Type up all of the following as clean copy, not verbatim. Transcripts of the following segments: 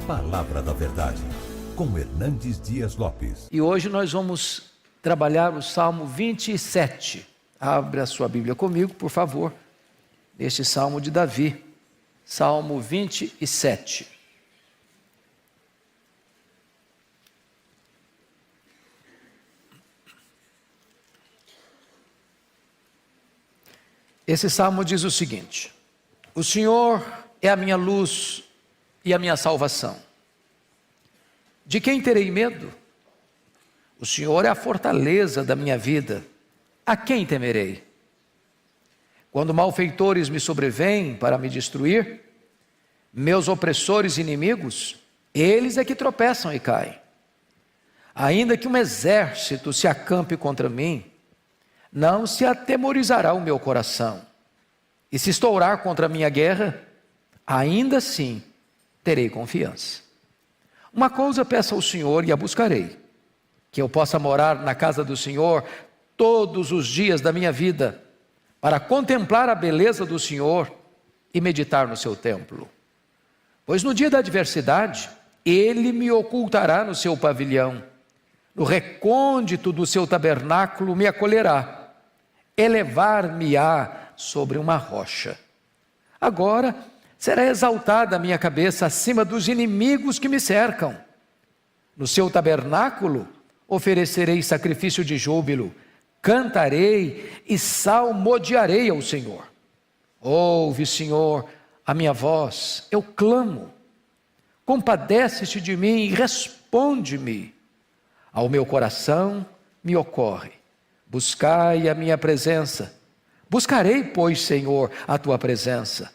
Palavra da Verdade, com Hernandes Dias Lopes. E hoje nós vamos trabalhar o Salmo 27. Abre a sua Bíblia comigo, por favor, neste Salmo de Davi. Salmo 27. Esse salmo diz o seguinte: o Senhor é a minha luz e a minha salvação. De quem terei medo? O Senhor é a fortaleza da minha vida. A quem temerei? Quando malfeitores me sobrevêm para me destruir, meus opressores e inimigos, eles é que tropeçam e caem. Ainda que um exército se acampe contra mim, não se atemorizará o meu coração. E se estourar contra a minha guerra, ainda assim terei confiança. Uma coisa peço ao Senhor e a buscarei: que eu possa morar na casa do Senhor todos os dias da minha vida, para contemplar a beleza do Senhor e meditar no seu templo. Pois no dia da adversidade, Ele me ocultará no seu pavilhão, no recôndito do seu tabernáculo me acolherá, elevar-me-á sobre uma rocha. Agora será exaltada a minha cabeça acima dos inimigos que me cercam. No seu tabernáculo oferecerei sacrifício de júbilo, cantarei e salmodiarei ao Senhor. Ouve, Senhor, a minha voz, eu clamo. Compadece-te de mim e responde-me. Ao meu coração me ocorre: buscai a minha presença. Buscarei, pois, Senhor, a tua presença.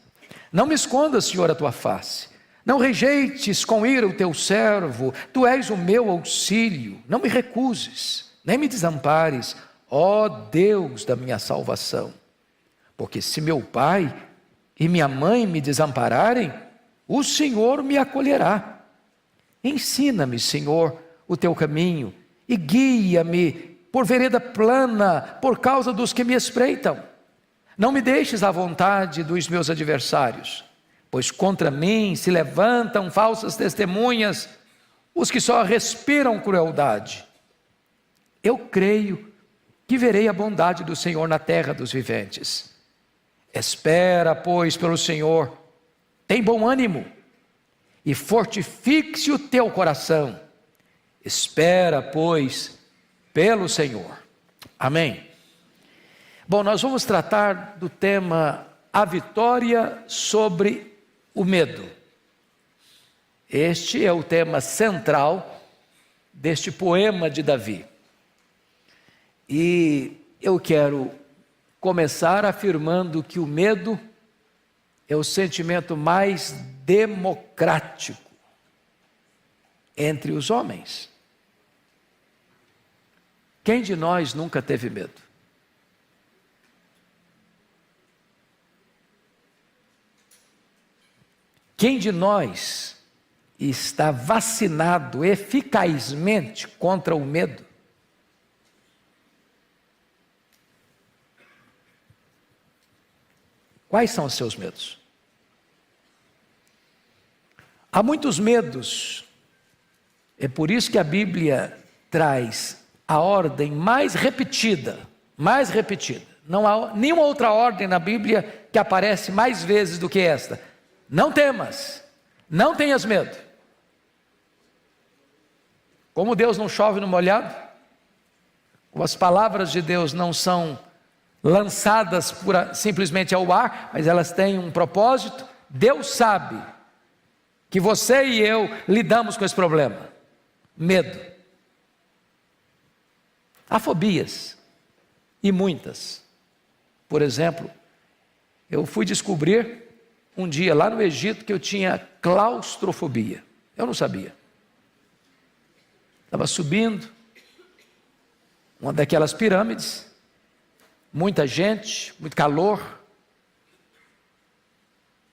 Não me escondas, Senhor, a tua face. Não rejeites com ira o teu servo. Tu és o meu auxílio. Não me recuses, nem me desampares, ó Deus da minha salvação. Porque se meu pai e minha mãe me desampararem, o Senhor me acolherá. Ensina-me, Senhor, o teu caminho e guia-me por vereda plana por causa dos que me espreitam. Não me deixes à vontade dos meus adversários, pois contra mim se levantam falsas testemunhas, os que só respiram crueldade. Eu creio que verei a bondade do Senhor na terra dos viventes. Espera, pois, pelo Senhor, tem bom ânimo e fortifique-se o teu coração. Espera, pois, pelo Senhor. Amém. Bom, nós vamos tratar do tema a vitória sobre o medo. Este é o tema central deste poema de Davi. E eu quero começar afirmando que o medo é o sentimento mais democrático entre os homens. Quem de nós nunca teve medo? Quem de nós está vacinado eficazmente contra o medo? Quais são os seus medos? Há muitos medos. É por isso que a Bíblia traz a ordem mais repetida. Não há nenhuma outra ordem na Bíblia que aparece mais vezes do que esta. Não temas, não tenhas medo. Como Deus não chove no molhado, como as palavras de Deus não são lançadas simplesmente ao ar, mas elas têm um propósito, Deus sabe que você e eu lidamos com esse problema, medo. Há fobias, e muitas. Por exemplo, eu fui descobrir um dia lá no Egito que eu tinha claustrofobia. Eu não sabia. Estava subindo uma daquelas pirâmides, muita gente, muito calor,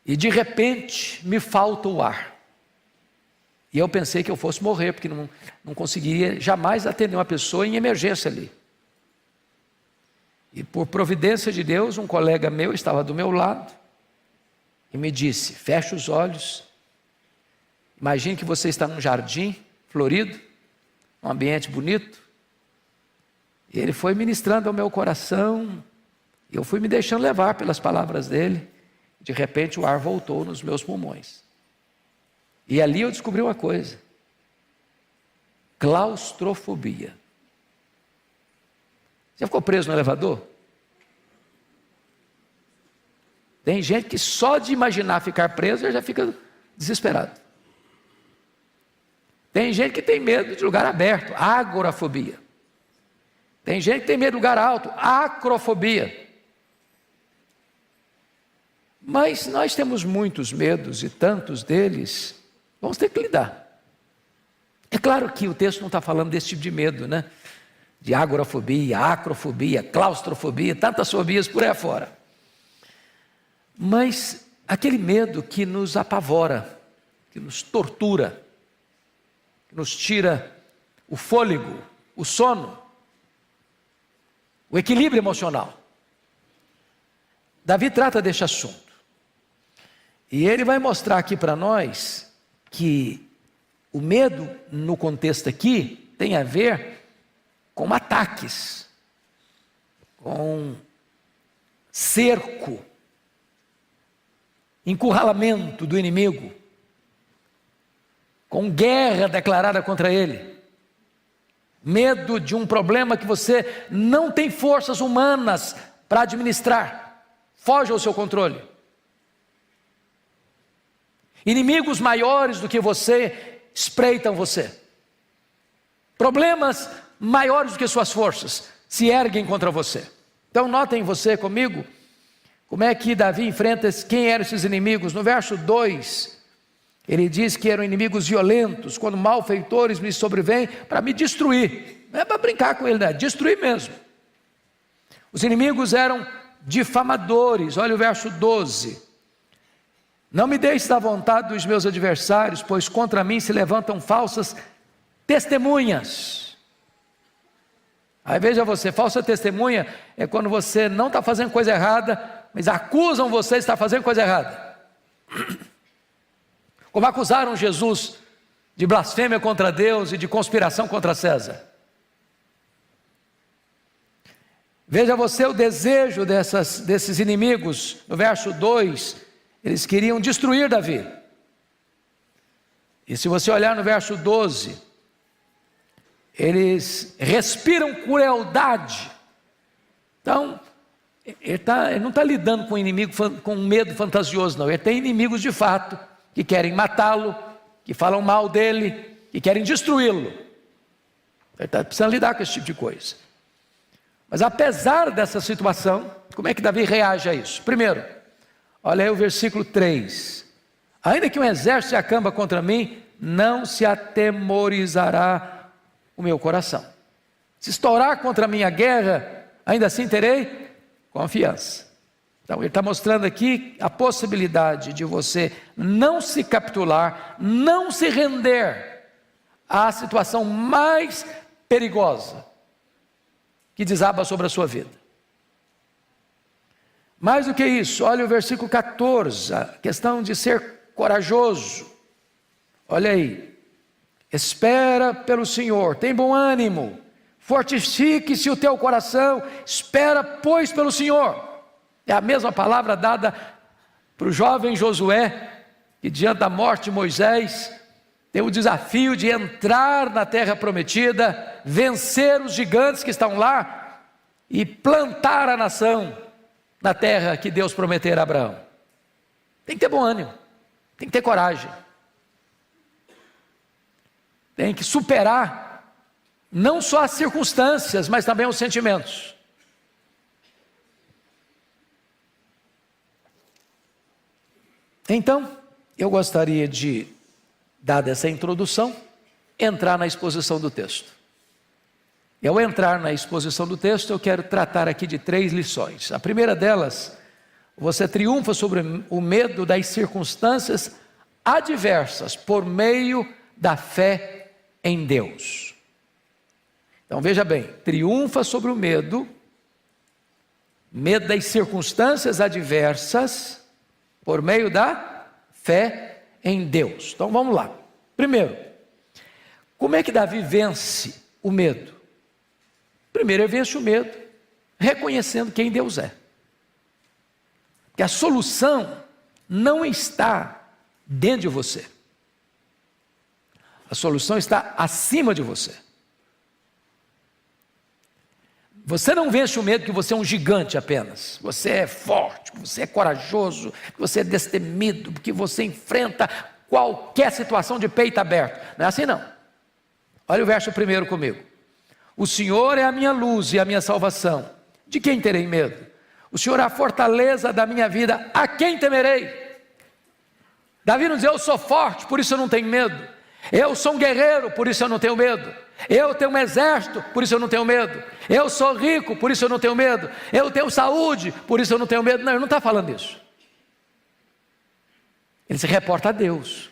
e de repente me falta o ar. E eu pensei que eu fosse morrer, porque não conseguiria jamais atender uma pessoa em emergência ali. E por providência de Deus, um colega meu estava do meu lado e me disse: fecha os olhos Imagine que você está num jardim florido, um ambiente bonito, e ele foi ministrando ao meu coração, e eu fui me deixando levar pelas palavras dele. De repente o ar voltou nos meus pulmões, e ali eu descobri uma coisa: claustrofobia. Já ficou preso no elevador? Tem gente que só de imaginar ficar preso já fica desesperado. Tem gente que tem medo de lugar aberto, agorafobia. Tem gente que tem medo de lugar alto, acrofobia. Mas nós temos muitos medos e tantos deles, vamos ter que lidar. É claro que o texto não está falando desse tipo de medo, né? De agorafobia, acrofobia, claustrofobia, tantas fobias por aí afora. Mas aquele medo que nos apavora, que nos tortura, que nos tira o fôlego, o sono, o equilíbrio emocional. Davi trata deste assunto. E ele vai mostrar aqui para nós que o medo, no contexto aqui, tem a ver com ataques, com cerco, encurralamento do inimigo, com guerra declarada contra ele, medo de um problema que você não tem forças humanas para administrar, foge ao seu controle. Inimigos maiores do que você espreitam você, problemas maiores do que suas forças se erguem contra você. Então notem você comigo como é que Davi enfrenta quem eram esses inimigos. No verso 2, ele diz que eram inimigos violentos, quando malfeitores me sobrevêm para me destruir. Não é para brincar com ele, né? Destruir mesmo. Os inimigos eram difamadores. Olha o verso 12. Não me deixes da vontade dos meus adversários, pois contra mim se levantam falsas testemunhas. Aí veja você, falsa testemunha é quando você não está fazendo coisa errada, mas acusam você de estar fazendo coisa errada. Como acusaram Jesus de blasfêmia contra Deus e de conspiração contra César. Veja você o desejo desses inimigos. No verso 2, eles queriam destruir Davi. E se você olhar no verso 12, eles respiram crueldade. Então, ele não está lidando com um inimigo com um medo fantasioso, não. Ele tem inimigos de fato, que querem matá-lo, que falam mal dele, que querem destruí-lo. Ele está precisando lidar com esse tipo de coisa. Mas apesar dessa situação, como é que Davi reage a isso? Primeiro, olha aí o versículo 3. Ainda que um exército se acampa contra mim, não se atemorizará o meu coração. Se estourar contra a minha guerra, ainda assim terei confiança. Então ele está mostrando aqui a possibilidade de você não se capitular, não se render à situação mais perigosa que desaba sobre a sua vida. Mais do que isso, olha o versículo 14, a questão de ser corajoso. Olha aí. Espera pelo Senhor, tem bom ânimo, fortifique-se o teu coração, espera pois pelo Senhor. É a mesma palavra dada para o jovem Josué, que diante da morte de Moisés, tem o desafio de entrar na terra prometida, vencer os gigantes que estão lá e plantar a nação na terra que Deus prometera a Abraão. Tem que ter bom ânimo, tem que ter coragem. Tem que superar não só as circunstâncias, mas também os sentimentos. Então, eu gostaria de, dada essa introdução, entrar na exposição do texto. E ao entrar na exposição do texto, eu quero tratar aqui de 3 lições. A primeira delas, você triunfa sobre o medo das circunstâncias adversas por meio da fé em Deus. Então veja bem, triunfa sobre o medo das circunstâncias adversas por meio da fé em Deus. Então vamos lá. Primeiro, como é que Davi vence o medo? Primeiro, ele vence o medo reconhecendo quem Deus é. Que a solução não está dentro de você. A solução está acima de você. Você não vence o medo que você é um gigante apenas. Você é forte, você é corajoso, você é destemido, porque você enfrenta qualquer situação de peito aberto. Não é assim não. Olha o verso primeiro comigo. O Senhor é a minha luz e a minha salvação. De quem terei medo? O Senhor é a fortaleza da minha vida. A quem temerei? Davi não diz, eu sou forte, por isso eu não tenho medo. Eu sou um guerreiro, por isso eu não tenho medo. Eu tenho um exército, por isso eu não tenho medo. Eu sou rico, por isso eu não tenho medo. Eu tenho saúde, por isso eu não tenho medo. Não, ele não está falando isso. Ele se reporta a Deus.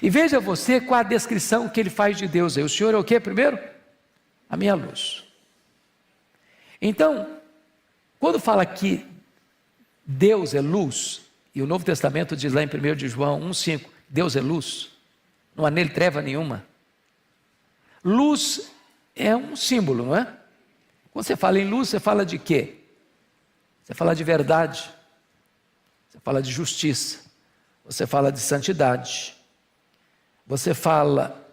E veja você qual a descrição que ele faz de Deus. O Senhor é o que primeiro? A minha luz. Então, quando fala que Deus é luz, e o Novo Testamento diz lá em 1 de João 1,5, Deus é luz, não há nele treva nenhuma. Luz é um símbolo, não é? Quando você fala em luz, você fala de quê? Você fala de verdade, você fala de justiça, você fala de santidade, você fala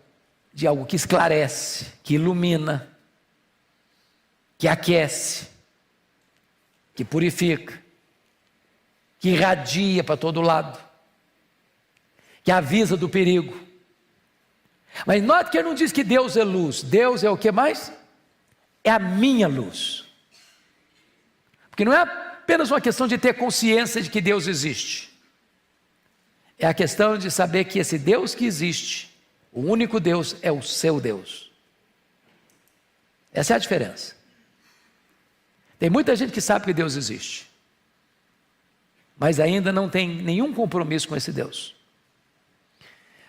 de algo que esclarece, que ilumina, que aquece, que purifica, que irradia para todo lado, que avisa do perigo. Mas note que ele não diz que Deus é luz. Deus é o que mais? É a minha luz. Porque não é apenas uma questão de ter consciência de que Deus existe. É a questão de saber que esse Deus que existe, o único Deus, é o seu Deus. Essa é a diferença. Tem muita gente que sabe que Deus existe, mas ainda não tem nenhum compromisso com esse Deus.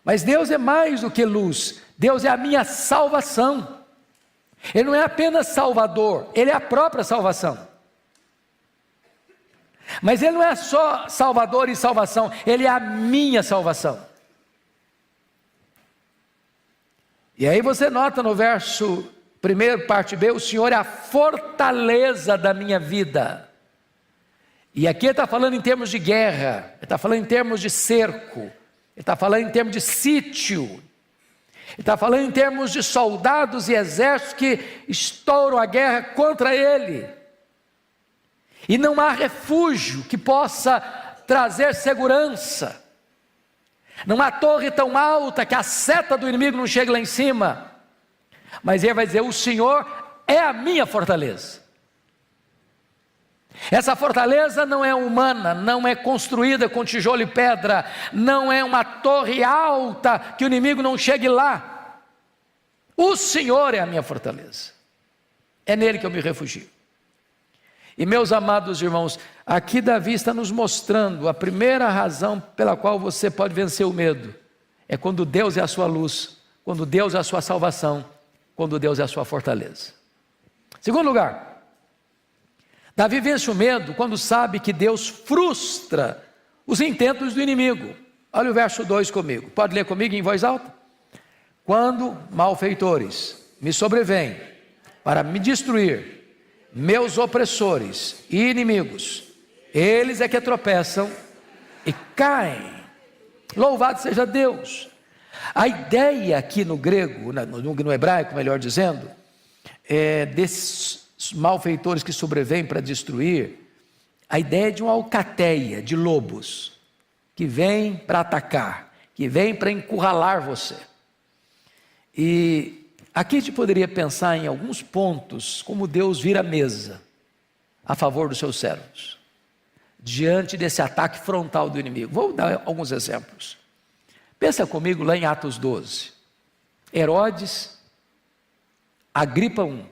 Mas Deus é mais do que luz. Deus é a minha salvação. Ele não é apenas salvador, Ele é a própria salvação. Mas Ele não é só salvador e salvação, Ele é a minha salvação. E aí você nota no verso 1, parte B, o Senhor é a fortaleza da minha vida. E aqui ele está falando em termos de guerra, ele está falando em termos de cerco, ele está falando em termos de sítio, ele está falando em termos de soldados e exércitos que estouram a guerra contra ele. E não há refúgio que possa trazer segurança. Não há torre tão alta que a seta do inimigo não chegue lá em cima. Mas ele vai dizer, o Senhor é a minha fortaleza. Essa fortaleza não é humana, não é construída com tijolo e pedra, não é uma torre alta que o inimigo não chegue lá. O Senhor é a minha fortaleza. É nele que eu me refugio. E meus amados irmãos, aqui Davi está nos mostrando a primeira razão pela qual você pode vencer o medo. É quando Deus é a sua luz, quando Deus é a sua salvação, quando Deus é a sua fortaleza. Segundo lugar, Davi vence o medo quando sabe que Deus frustra os intentos do inimigo. Olha o verso 2 comigo, pode ler comigo em voz alta? Quando malfeitores me sobrevêm para me destruir, meus opressores e inimigos, eles é que tropeçam e caem. Louvado seja Deus. A ideia aqui no grego, no hebraico melhor dizendo, desses malfeitores que sobrevêm para destruir, a ideia de uma alcateia de lobos, que vem para atacar, que vem para encurralar você. E aqui a gente poderia pensar em alguns pontos, como Deus vira a mesa a favor dos seus servos, diante desse ataque frontal do inimigo. Vou dar alguns exemplos. Pensa comigo lá em Atos 12. Herodes, Agripa I.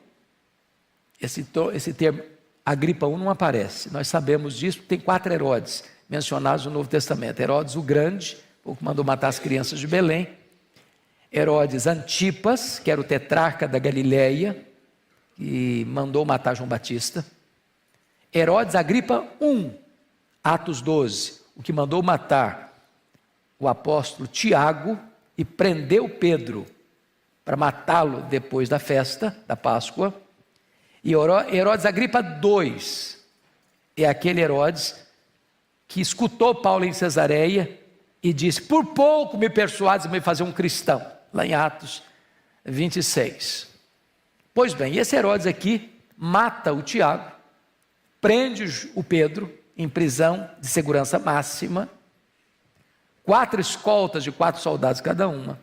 Esse termo Agripa I não aparece, nós sabemos disso, tem 4 Herodes mencionados no Novo Testamento. Herodes o Grande, o que mandou matar as crianças de Belém. Herodes Antipas, que era o tetrarca da Galileia, que mandou matar João Batista. Herodes Agripa I, Atos 12, o que mandou matar o apóstolo Tiago e prendeu Pedro para matá-lo depois da festa da Páscoa. E Herodes Agripa II é aquele Herodes que escutou Paulo em Cesareia e disse: por pouco me persuades a me fazer um cristão, lá em Atos 26. Pois bem, esse Herodes aqui mata o Tiago, prende o Pedro em prisão de segurança máxima, 4 escoltas de 4 soldados cada uma.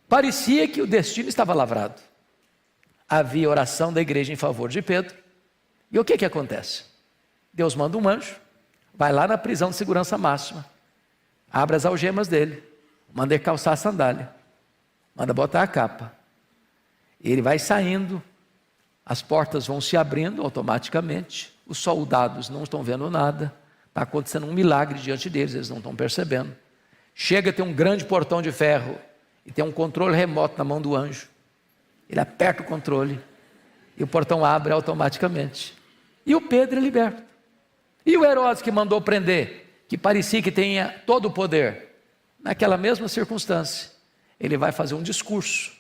Parecia que o destino estava lavrado. Havia oração da igreja em favor de Pedro. E o que acontece? Deus manda um anjo, vai lá na prisão de segurança máxima, abre as algemas dele, manda ele calçar a sandália, manda botar a capa. E ele vai saindo, as portas vão se abrindo automaticamente, os soldados não estão vendo nada, está acontecendo um milagre diante deles, eles não estão percebendo. Chega a ter um grande portão de ferro e tem um controle remoto na mão do anjo. Ele aperta o controle e o portão abre automaticamente. E o Pedro é liberto. E o Herodes que mandou prender, que parecia que tinha todo o poder, naquela mesma circunstância, ele vai fazer um discurso.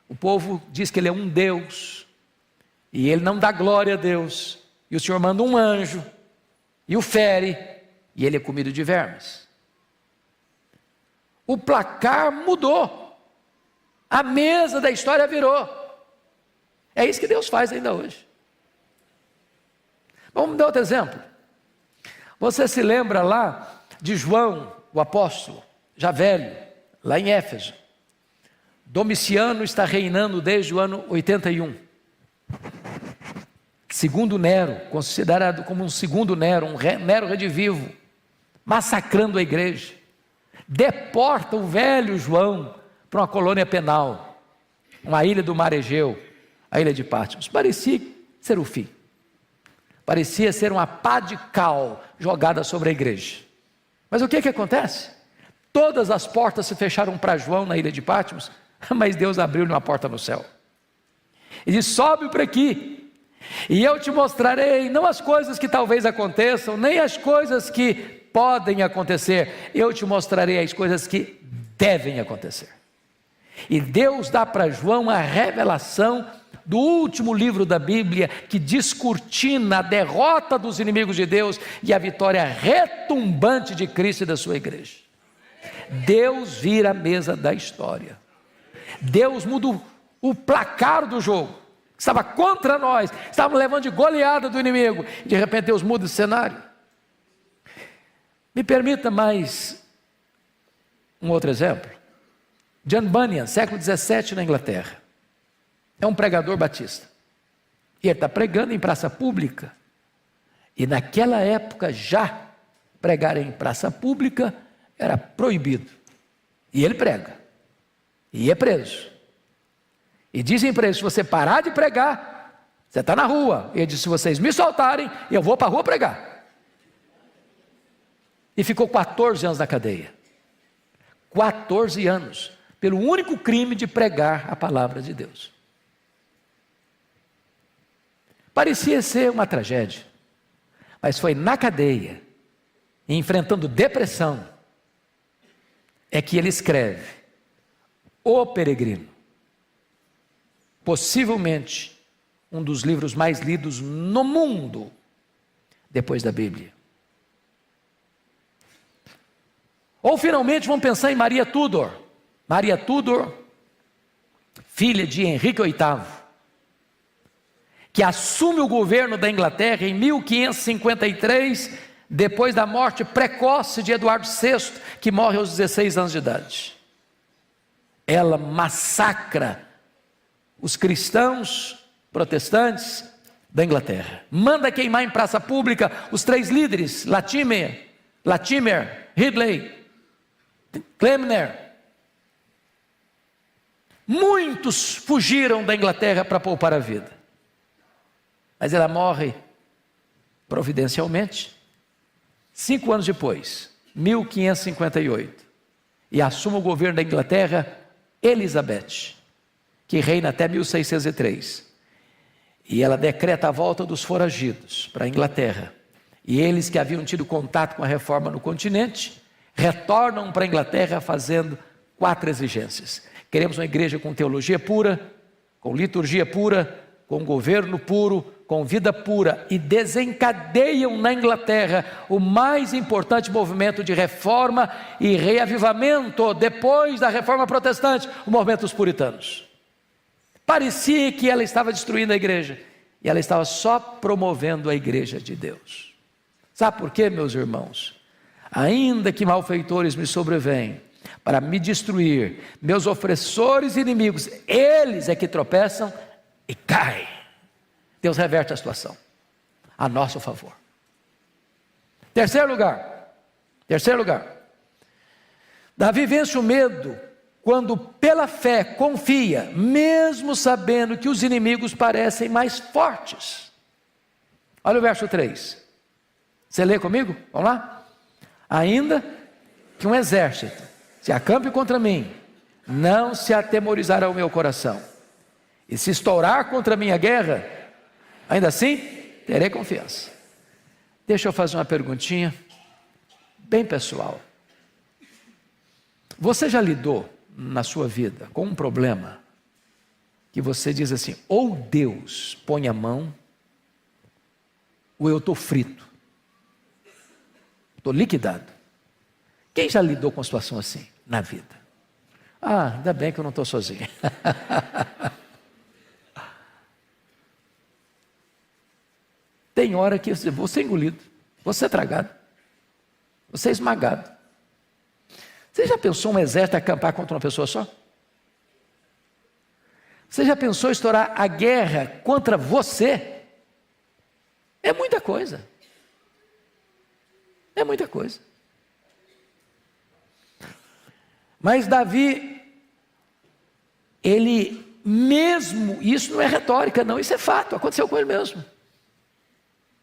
O povo diz que ele é um Deus, e ele não dá glória a Deus, e o Senhor manda um anjo, e o fere, e ele é comido de vermes. O placar mudou, a mesa da história virou. É isso que Deus faz ainda hoje. Vamos dar outro exemplo. Você se lembra lá de João, o apóstolo, já velho, lá em Éfeso. Domiciano está reinando desde o ano 81. Segundo Nero, considerado como um segundo Nero, Nero redivivo, massacrando a igreja. Deporta o velho João para uma colônia penal, uma ilha do mar Egeu, a ilha de Patmos. Parecia ser o fim. Parecia ser uma pá de cal jogada sobre a igreja. Mas o que acontece? Todas as portas se fecharam para João na ilha de Patmos, mas Deus abriu-lhe uma porta no céu. E disse: sobe para aqui, e eu te mostrarei, não as coisas que talvez aconteçam, nem as coisas que podem acontecer, eu te mostrarei as coisas que devem acontecer. E Deus dá para João a revelação do último livro da Bíblia, que descortina a derrota dos inimigos de Deus e a vitória retumbante de Cristo e da sua igreja. Deus vira a mesa da história. Deus muda o placar do jogo, que estava contra nós, estávamos levando de goleada do inimigo, e de repente Deus muda o cenário. Me permita mais um outro exemplo. John Bunyan, século 17 na Inglaterra, é um pregador batista, e ele está pregando em praça pública, e naquela época já pregar em praça pública era proibido, e ele prega, e é preso, e dizem para ele: se você parar de pregar, você está na rua. E ele disse: se vocês me soltarem, eu vou para a rua pregar. E ficou 14 anos na cadeia, 14 anos, pelo único crime de pregar a palavra de Deus. Parecia ser uma tragédia, mas foi na cadeia, enfrentando depressão, é que ele escreve O Peregrino, possivelmente um dos livros mais lidos no mundo, depois da Bíblia. Ou finalmente vamos pensar em Maria Tudor. Maria Tudor, filha de Henrique VIII, que assume o governo da Inglaterra em 1553, depois da morte precoce de Eduardo VI, que morre aos 16 anos de idade. Ela massacra os cristãos protestantes da Inglaterra, manda queimar em praça pública os 3 líderes, Latimer, Ridley, Cranmer. Muitos fugiram da Inglaterra para poupar a vida, mas ela morre providencialmente 5 anos depois, 1558, e assume o governo da Inglaterra Elizabeth, que reina até 1603, e ela decreta a volta dos foragidos para a Inglaterra, e eles que haviam tido contato com a reforma no continente, retornam para a Inglaterra fazendo 4 exigências. Queremos uma igreja com teologia pura, com liturgia pura, com governo puro, com vida pura, e desencadeiam na Inglaterra o mais importante movimento de reforma e reavivamento depois da reforma protestante, o movimento dos puritanos. Parecia que ela estava destruindo a igreja, e ela estava só promovendo a igreja de Deus. Sabe por quê, meus irmãos? Ainda que malfeitores me sobrevêm para me destruir, meus opressores e inimigos, eles é que tropeçam e caem. Deus reverte a situação a nosso favor. Terceiro lugar, Davi vence o medo quando pela fé confia, mesmo sabendo que os inimigos parecem mais fortes. Olha o verso 3, você lê comigo? Vamos lá? Ainda que um exército se acampe contra mim, não se atemorizará o meu coração, e se estourar contra a minha guerra, ainda assim terei confiança. Deixa eu fazer uma perguntinha bem pessoal. Você já lidou na sua vida com um problema que você diz assim: ou Deus põe a mão, ou eu estou frito, estou liquidado? Quem já lidou com uma situação assim na vida? Ah, ainda bem que eu não estou sozinho. Tem hora que eu vou ser engolido, vou ser tragado, vou ser esmagado. Você já pensou um exército acampar contra uma pessoa só? Você já pensou estourar a guerra contra você? É muita coisa. É muita coisa. Mas Davi, ele mesmo, isso não é retórica não, isso é fato, aconteceu com ele mesmo.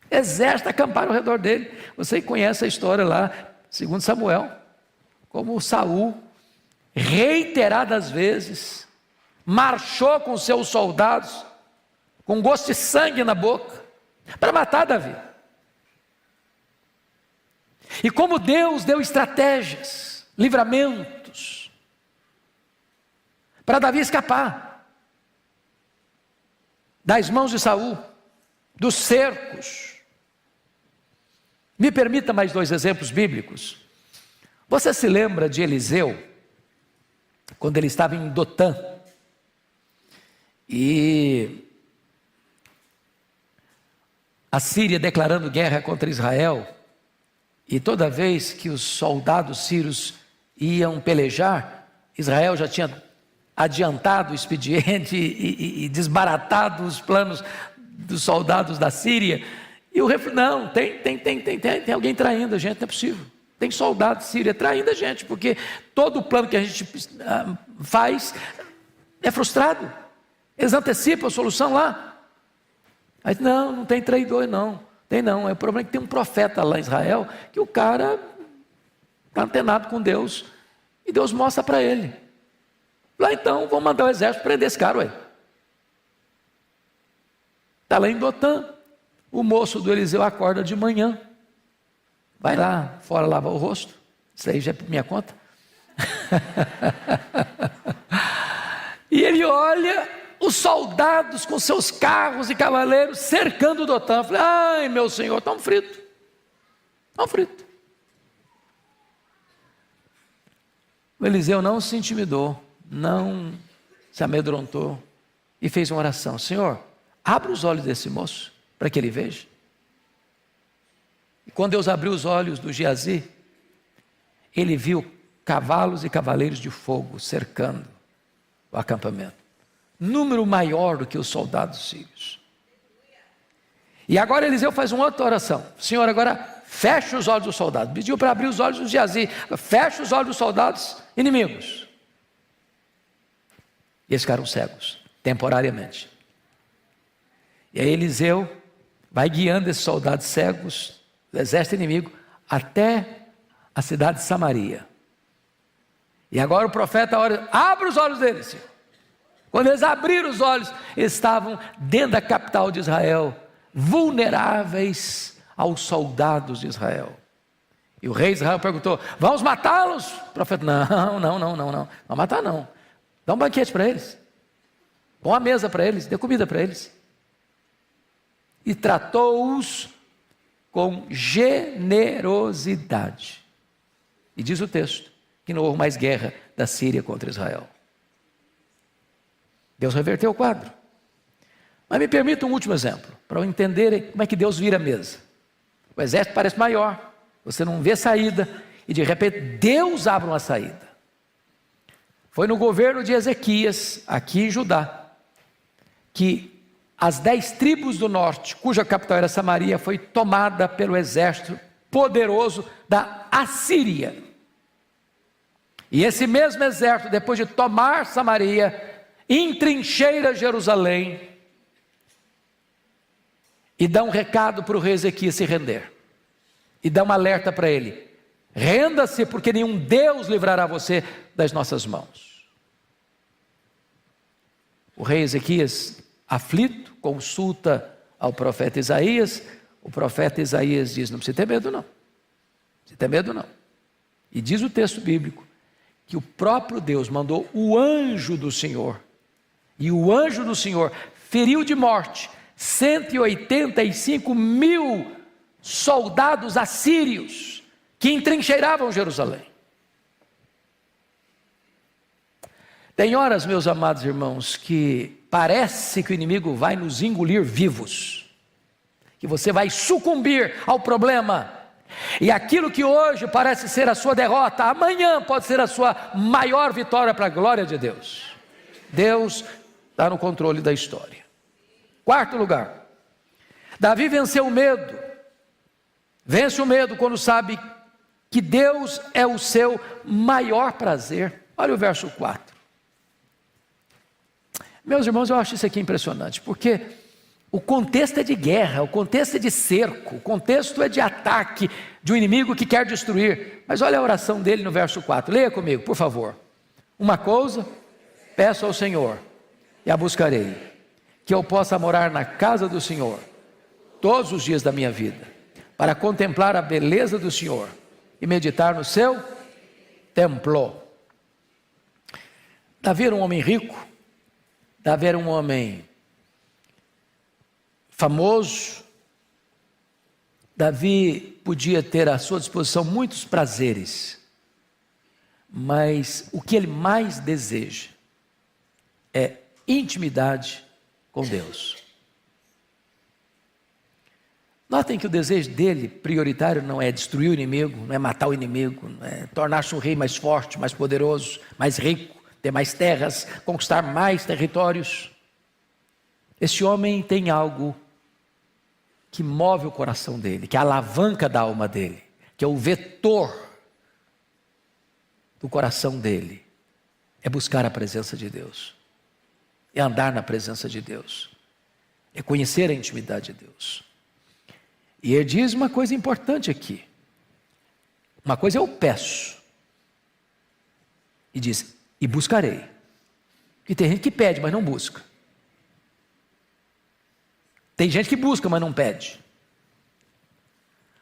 Exército acamparam ao redor dele. Você conhece a história lá, segundo Samuel, como Saul, reiteradas vezes, marchou com seus soldados, com gosto de sangue na boca, para matar Davi. E como Deus deu estratégias, livramentos, para Davi escapar das mãos de Saul, dos cercos. Me permita mais 2 exemplos bíblicos. Você se lembra de Eliseu, quando ele estava em Dotã, e a Síria declarando guerra contra Israel, e toda vez que os soldados sírios iam pelejar, Israel já tinha adiantado o expediente e desbaratado os planos dos soldados da Síria, e o refrão, não, tem alguém traindo a gente, não é possível. Tem soldado de Síria traindo a gente, porque todo o plano que a gente faz é frustrado. Eles antecipam a solução lá. Aí, não tem traidor não. Tem não, o problema é que tem um profeta lá em Israel, que o cara está antenado com Deus, e Deus mostra para ele. Lá então, vamos mandar o exército prender esse cara, ué. Está lá em Dotã, o moço do Eliseu acorda de manhã, vai lá fora lavar o rosto, isso aí já é por minha conta. E ele olha os soldados com seus carros e cavaleiros cercando Dotã. Eu falei, ai meu senhor, estão fritos. O Eliseu não se intimidou, não se amedrontou e fez uma oração: Senhor, abre os olhos desse moço para que ele veja. E quando Deus abriu os olhos do Geazi, ele viu cavalos e cavaleiros de fogo cercando o acampamento, número maior do que os soldados sírios. E agora Eliseu faz uma outra oração: Senhor, agora fecha os olhos dos soldados. Pediu para abrir os olhos do Geazi, fecha os olhos dos soldados inimigos. E eles ficaram cegos, temporariamente. E aí Eliseu vai guiando esses soldados cegos do exército inimigo até a cidade de Samaria. E agora o profeta ora: abre os olhos deles, Senhor. Quando eles abriram os olhos, eles estavam dentro da capital de Israel, vulneráveis aos soldados de Israel. E o rei de Israel perguntou: vamos matá-los? O profeta: não vai matar não. Dá um banquete para eles, põe uma mesa para eles, dê comida para eles. E tratou-os com generosidade. E diz o texto que não houve mais guerra da Síria contra Israel. Deus reverteu o quadro. Mas me permita um último exemplo, para entenderem como é que Deus vira a mesa. O exército parece maior, você não vê saída, e de repente Deus abre uma saída. Foi no governo de Ezequias, aqui em Judá, que as 10 tribos do norte, cuja capital era Samaria, foi tomada pelo exército poderoso da Assíria. E esse mesmo exército, depois de tomar Samaria, entrincheira Jerusalém, e dá um recado para o rei Ezequias se render, e dá um alerta para ele: renda-se, porque nenhum Deus livrará você das nossas mãos. O rei Ezequias, aflito, consulta ao profeta Isaías. O profeta Isaías diz: não precisa ter medo não, E diz o texto bíblico que o próprio Deus mandou o anjo do Senhor, e o anjo do Senhor feriu de morte 185 mil soldados assírios que entrincheiravam Jerusalém. Tem horas, meus amados irmãos, que parece que o inimigo vai nos engolir vivos, que você vai sucumbir ao problema, e aquilo que hoje parece ser a sua derrota, amanhã pode ser a sua maior vitória para a glória de Deus. Deus está no controle da história. Quarto lugar, Davi venceu o medo. Vence o medo quando sabe que Deus é o seu maior prazer. Olha o verso 4. Meus irmãos, eu acho isso aqui impressionante, porque o contexto é de guerra, o contexto é de cerco, o contexto é de ataque de um inimigo que quer destruir. Mas olha a oração dele no verso 4, leia comigo, por favor. Uma coisa peço ao Senhor, e a buscarei, que eu possa morar na casa do Senhor todos os dias da minha vida, para contemplar a beleza do Senhor e meditar no seu templo. Davi era um homem rico, Davi era um homem famoso, Davi podia ter à sua disposição muitos prazeres, mas o que ele mais deseja é intimidade com Deus. Notem que o desejo dele, prioritário, não é destruir o inimigo, não é matar o inimigo, não é tornar-se um rei mais forte, mais poderoso, mais rico, ter mais terras, conquistar mais territórios. Esse homem tem algo que move o coração dele, que é a alavanca da alma dele, que é o vetor do coração dele, é buscar a presença de Deus, é andar na presença de Deus, é conhecer a intimidade de Deus. E ele diz uma coisa importante aqui. Uma coisa eu peço, e diz, e buscarei. E tem gente que pede, mas não busca. Tem gente que busca, mas não pede.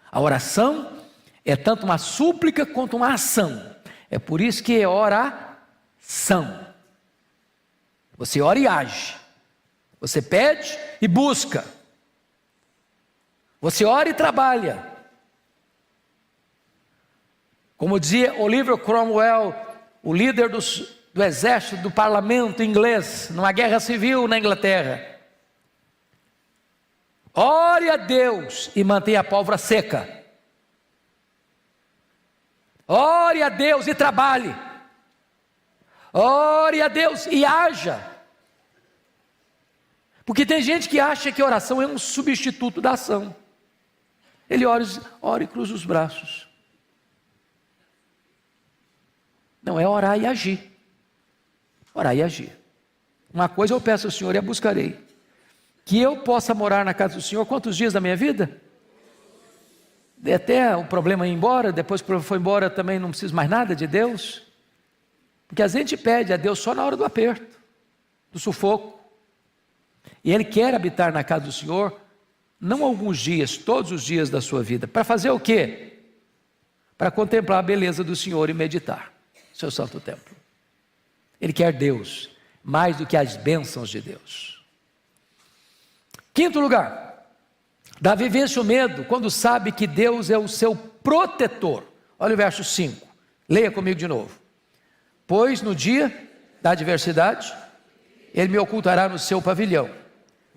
A oração é tanto uma súplica quanto uma ação. É por isso que é oração. Você ora e age. Você pede e busca. Você ora e trabalha. Como dizia Oliver Cromwell, o líder do exército, do parlamento inglês, numa guerra civil na Inglaterra: ore a Deus e mantenha a pólvora seca. Ore a Deus e trabalhe. Ore a Deus e haja. Porque tem gente que acha que oração é um substituto da ação. Ele ora e cruza os braços. Não, é orar e agir. Orar e agir. Uma coisa eu peço ao Senhor e a buscarei: que eu possa morar na casa do Senhor quantos dias da minha vida? Até o problema ir embora, depois que o problema foi embora também não preciso mais nada de Deus. Porque a gente pede a Deus só na hora do aperto, do sufoco. E Ele quer habitar na casa do Senhor, não alguns dias, todos os dias da sua vida. Para fazer o quê? para contemplar a beleza do Senhor e meditar no seu santo templo. Ele quer Deus mais do que as bênçãos de Deus. Quinto lugar, Davi vence o medo quando sabe que Deus é o seu protetor. Olha o verso 5, leia comigo de novo. Pois no dia da adversidade, ele me ocultará no seu pavilhão,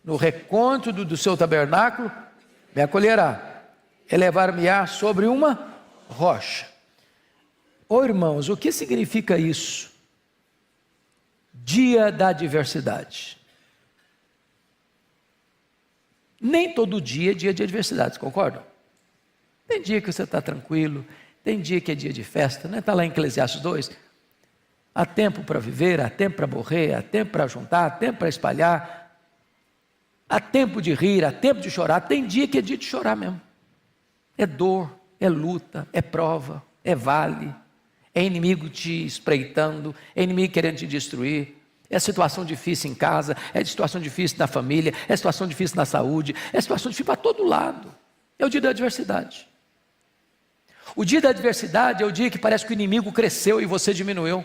no recôndito do seu tabernáculo, me acolherá, elevar-me-á sobre uma rocha. Ô irmãos, o que significa isso? Dia da adversidade. Nem todo dia é dia de adversidade, concordam? Tem dia que você está tranquilo, tem dia que é dia de festa, né? Está lá em Eclesiastes 2. Há tempo para viver, há tempo para morrer, há tempo para juntar, há tempo para espalhar, há tempo de rir, há tempo de chorar. Tem dia que é dia de chorar mesmo. É dor, é luta, é prova, é vale, é inimigo te espreitando, é inimigo querendo te destruir, é situação difícil em casa, é situação difícil na família, é situação difícil na saúde, é situação difícil para todo lado. É o dia da adversidade. O dia da adversidade é o dia que parece que o inimigo cresceu e você diminuiu.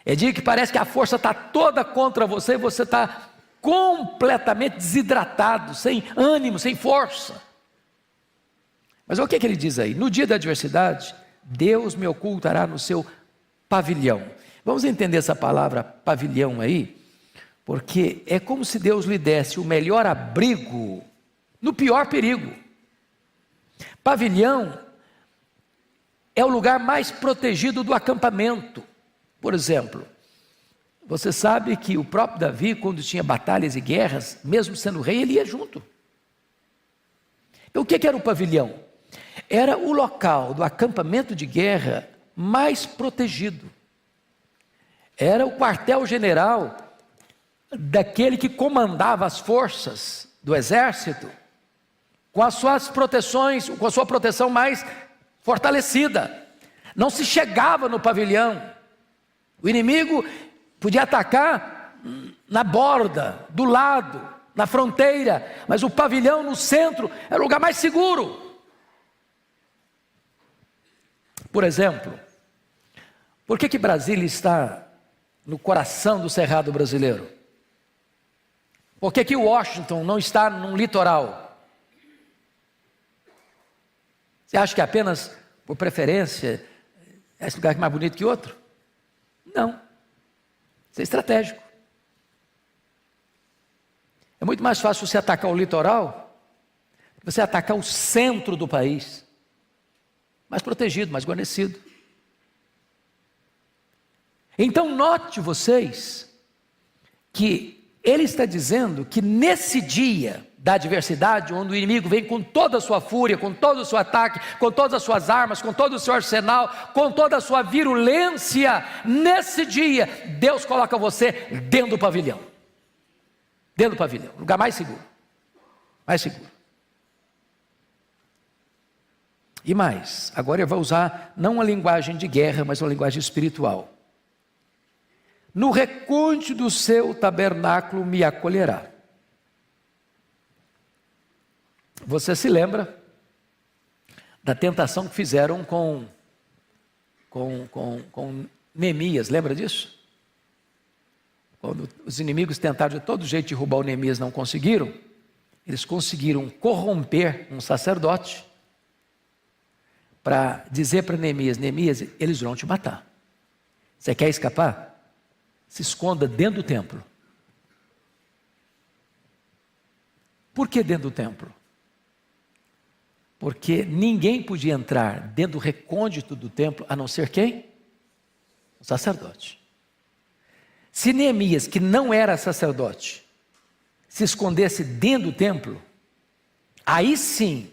É dia que parece que a força está toda contra você e você está completamente desidratado, sem ânimo, sem força. Mas olha o que ele diz aí: no dia da adversidade, Deus me ocultará no seu pavilhão. Vamos entender essa palavra pavilhão aí, porque é como se Deus lhe desse o melhor abrigo no pior perigo. Pavilhão é o lugar mais protegido do acampamento. Por exemplo, você sabe que o próprio Davi, quando tinha batalhas e guerras, mesmo sendo rei, ele ia junto. Então o que era o pavilhão? Era o local do acampamento de guerra mais protegido. Era o quartel-general daquele que comandava as forças do exército, com as suas proteções, com a sua proteção mais fortalecida. Não se chegava no pavilhão. O inimigo podia atacar na borda, do lado, na fronteira, mas o pavilhão no centro era o lugar mais seguro. Por exemplo, por que Brasília está no coração do cerrado brasileiro? Por que Washington não está num litoral? Você acha que apenas por preferência é esse lugar mais bonito que outro? Não. Isso é estratégico. É muito mais fácil você atacar o litoral do que você atacar o centro do país. Mais protegido, mais guarnecido. Então note vocês que ele está dizendo que nesse dia da adversidade, onde o inimigo vem com toda a sua fúria, com todo o seu ataque, com todas as suas armas, com todo o seu arsenal, com toda a sua virulência, nesse dia, Deus coloca você dentro do pavilhão. Dentro do pavilhão, lugar mais seguro. Mais seguro. E mais, agora ele vai usar não uma linguagem de guerra, mas uma linguagem espiritual. No recôndito do seu tabernáculo me acolherá. Você se lembra da tentação que fizeram com Neemias, lembra disso? Quando os inimigos tentaram de todo jeito derrubar o Neemias, não conseguiram. Eles conseguiram corromper um sacerdote para dizer para Neemias: Neemias, eles vão te matar. Você quer escapar? Se esconda dentro do templo. Por que dentro do templo? Porque ninguém podia entrar dentro do recôndito do templo, a não ser quem? O sacerdote. Se Neemias, que não era sacerdote, se escondesse dentro do templo, aí sim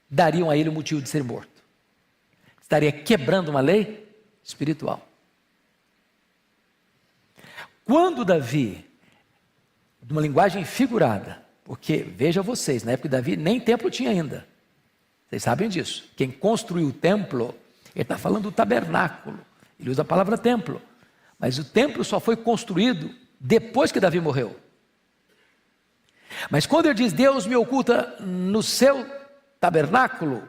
dariam a ele o motivo de ser morto. Estaria quebrando uma lei espiritual. Quando Davi, de uma linguagem figurada, porque veja vocês, na época de Davi nem templo tinha ainda. Vocês sabem disso. Quem construiu o templo, ele está falando do tabernáculo. Ele usa a palavra templo. Mas o templo só foi construído depois que Davi morreu. Mas quando ele diz Deus me oculta no seu tabernáculo,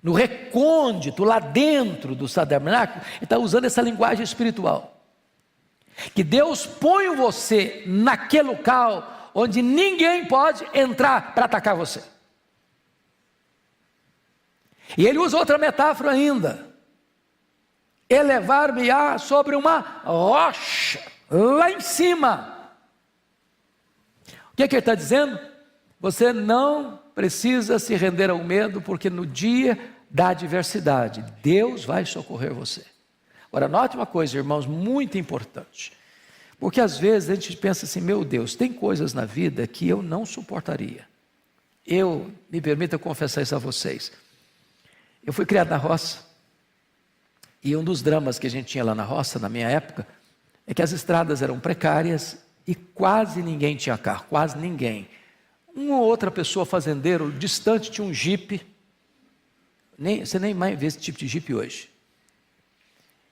no recôndito, lá dentro do tabernáculo, ele está usando essa linguagem espiritual. Que Deus põe você naquele local onde ninguém pode entrar para atacar você. E ele usa outra metáfora ainda. Elevar-me-á sobre uma rocha, lá em cima. O que é que ele está dizendo? Você não precisa se render ao medo, porque no dia da adversidade, Deus vai socorrer você. Agora, note uma coisa, irmãos, muito importante. Porque às vezes a gente pensa assim, meu Deus, tem coisas na vida que eu não suportaria. Me permita confessar isso a vocês. Eu fui criado na roça. E um dos dramas que a gente tinha lá na roça, na minha época, é que as estradas eram precárias e quase ninguém tinha carro, quase ninguém. Uma ou outra pessoa, fazendeiro, distante, tinha um jipe. Você nem mais vê esse tipo de jipe hoje.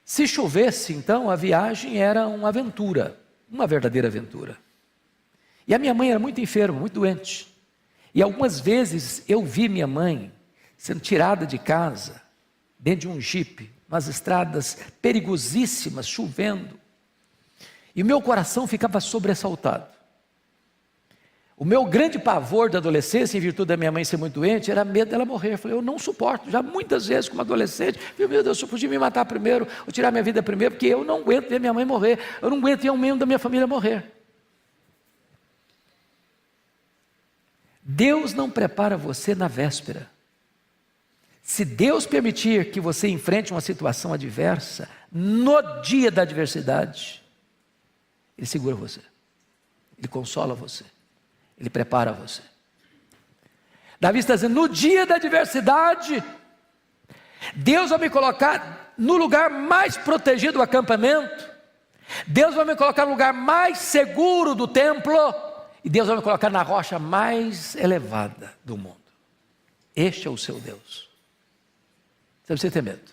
Se chovesse, então, a viagem era uma aventura, uma verdadeira aventura. E a minha mãe era muito enferma, muito doente. E algumas vezes eu vi minha mãe sendo tirada de casa, dentro de um jipe, nas estradas perigosíssimas, chovendo. E o meu coração ficava sobressaltado. O meu grande pavor da adolescência, em virtude da minha mãe ser muito doente, era medo dela morrer. Eu falei, eu não suporto, já muitas vezes como adolescente, meu Deus, eu podia me matar primeiro, ou tirar minha vida primeiro, porque eu não aguento ver minha mãe morrer, eu não aguento ver um membro da minha família morrer. Deus não prepara você na véspera. Se Deus permitir que você enfrente uma situação adversa, no dia da adversidade, Ele segura você, Ele consola você, Ele prepara você. Davi está dizendo, no dia da adversidade, Deus vai me colocar no lugar mais protegido do acampamento, Deus vai me colocar no lugar mais seguro do templo, e Deus vai me colocar na rocha mais elevada do mundo. Este é o seu Deus. Você precisa ter medo.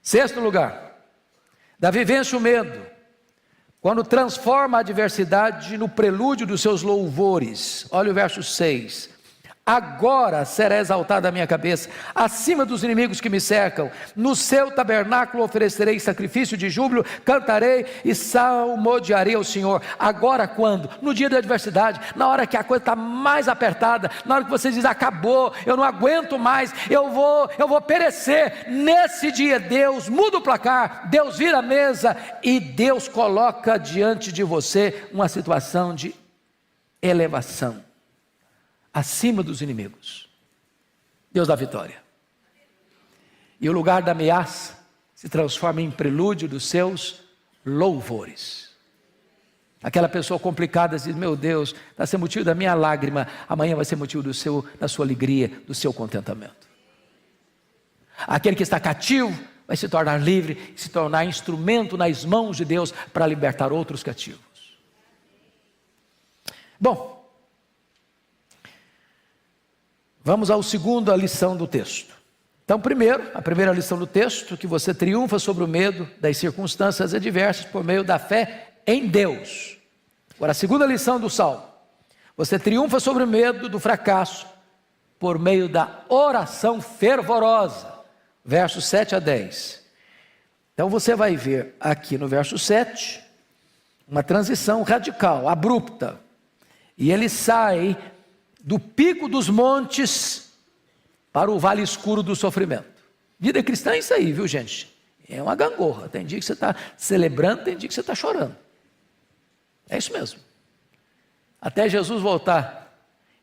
Sexto lugar, Davi vence o medo quando transforma a adversidade no prelúdio dos seus louvores. Olha o verso 6. Agora será exaltada a minha cabeça, acima dos inimigos que me cercam. No seu tabernáculo oferecerei sacrifício de júbilo, cantarei e salmodiarei ao Senhor. Agora quando? No dia da adversidade, na hora que a coisa está mais apertada, na hora que você diz, acabou, eu não aguento mais, eu vou perecer. Nesse dia Deus muda o placar, Deus vira a mesa e Deus coloca diante de você uma situação de elevação. Acima dos inimigos, Deus dá vitória, e o lugar da ameaça se transforma em prelúdio dos seus louvores. Aquela pessoa complicada diz, meu Deus, está sendo motivo da minha lágrima, amanhã vai ser motivo da sua alegria, do seu contentamento. Aquele que está cativo vai se tornar livre, se tornar instrumento nas mãos de Deus para libertar outros cativos. Bom, vamos à segunda lição do texto. Então, a primeira lição do texto, que você triunfa sobre o medo das circunstâncias adversas por meio da fé em Deus. Agora, a segunda lição do Salmo, você triunfa sobre o medo do fracasso por meio da oração fervorosa. Versos 7 a 10. Então, você vai ver aqui no verso 7, uma transição radical, abrupta. E ele sai do pico dos montes para o vale escuro do sofrimento. Vida cristã é isso aí, viu, gente? É uma gangorra. Tem dia que você está celebrando, tem dia que você está chorando. É isso mesmo. Até Jesus voltar,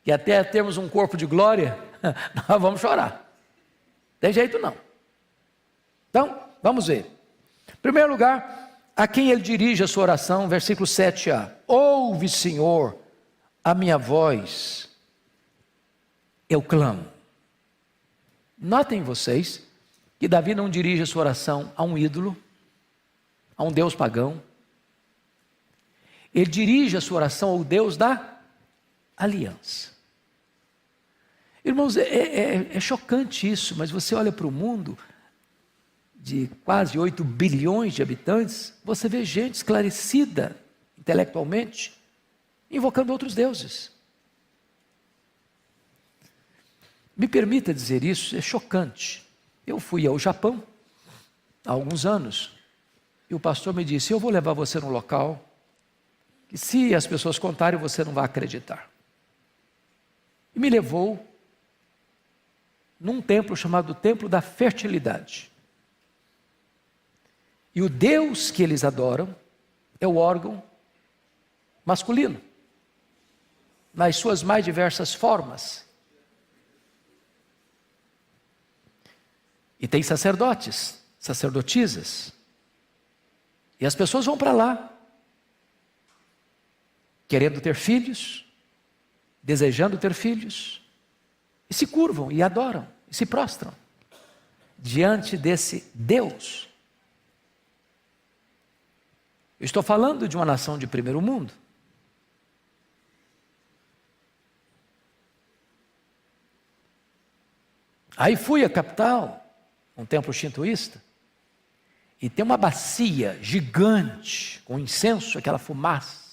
e até termos um corpo de glória, nós vamos chorar. Tem jeito não. Então, vamos ver. Em primeiro lugar, a quem ele dirige a sua oração, versículo 7a. Ouve, Senhor, a minha voz, eu clamo. Notem vocês que Davi não dirige a sua oração a um ídolo, a um Deus pagão. Ele dirige a sua oração ao Deus da aliança. Irmãos, é chocante isso, mas você olha para o mundo de quase 8 bilhões de habitantes, você vê gente esclarecida intelectualmente, invocando outros deuses. Me permita dizer isso, é chocante. Eu fui ao Japão há alguns anos e o pastor me disse: eu vou levar você num local que, se as pessoas contarem, você não vai acreditar. E me levou num templo chamado Templo da Fertilidade. E o Deus que eles adoram é o órgão masculino, nas suas mais diversas formas. E tem sacerdotes, sacerdotisas. E as pessoas vão para lá, querendo ter filhos, desejando ter filhos, e se curvam, e adoram, e se prostram diante desse Deus. Eu estou falando de uma nação de primeiro mundo. Aí fui à capital, um templo shintoísta, e tem uma bacia gigante, com incenso, aquela fumaça.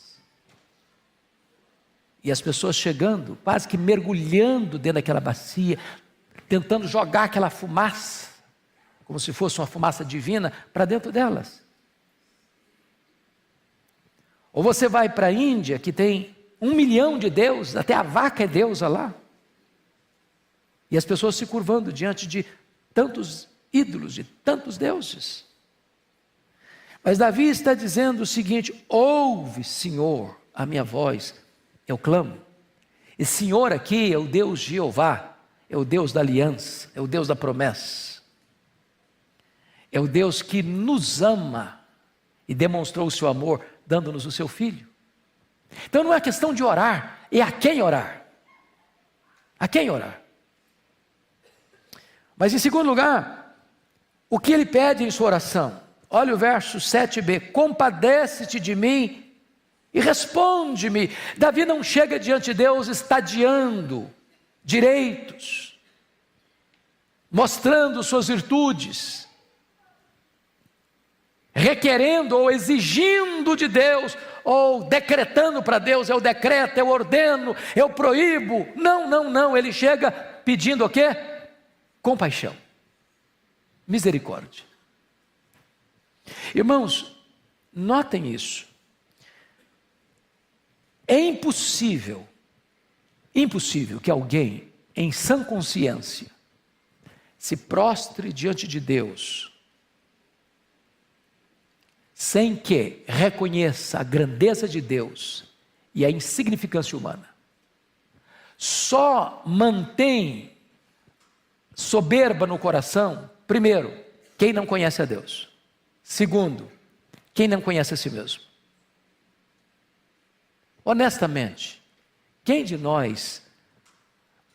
E as pessoas chegando, quase que mergulhando dentro daquela bacia, tentando jogar aquela fumaça, como se fosse uma fumaça divina, para dentro delas. Ou você vai para a Índia, que tem 1 milhão de deuses, até a vaca é deusa lá. E as pessoas se curvando diante de tantos ídolos, de tantos deuses. Mas Davi está dizendo o seguinte: ouve, Senhor, a minha voz, eu clamo. E Senhor aqui é o Deus Jeová, é o Deus da aliança, é o Deus da promessa. É o Deus que nos ama e demonstrou o seu amor dando-nos o seu Filho. Então não é questão de orar, é a quem orar. A quem orar. Mas em segundo lugar, o que ele pede em sua oração? Olha o verso 7b: compadece-te de mim e responde-me. Davi não chega diante de Deus estadiando direitos, mostrando suas virtudes, requerendo ou exigindo de Deus, ou decretando para Deus: eu decreto, eu ordeno, eu proíbo. Não, ele chega pedindo o quê? Compaixão, misericórdia. Irmãos, notem isso. É impossível que alguém em sã consciência se prostre diante de Deus sem que reconheça a grandeza de Deus e a insignificância humana. Só mantém soberba no coração, primeiro, quem não conhece a Deus. Segundo, quem não conhece a si mesmo. Honestamente, quem de nós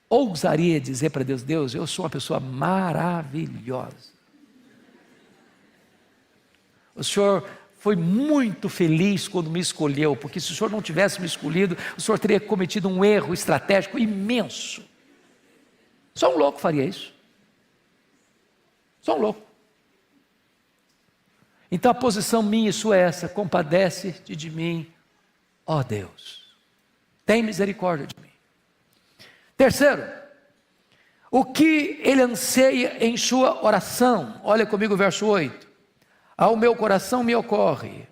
ousaria dizer para Deus: Deus, eu sou uma pessoa maravilhosa. O Senhor foi muito feliz quando me escolheu, porque se o Senhor não tivesse me escolhido, o Senhor teria cometido um erro estratégico imenso. Só um louco faria isso. Só um louco. Então a posição minha e sua é essa: compadece-te de mim, ó Deus, tem misericórdia de mim. Terceiro, o que ele anseia em sua oração? Olha comigo o verso 8: ao meu coração me ocorre,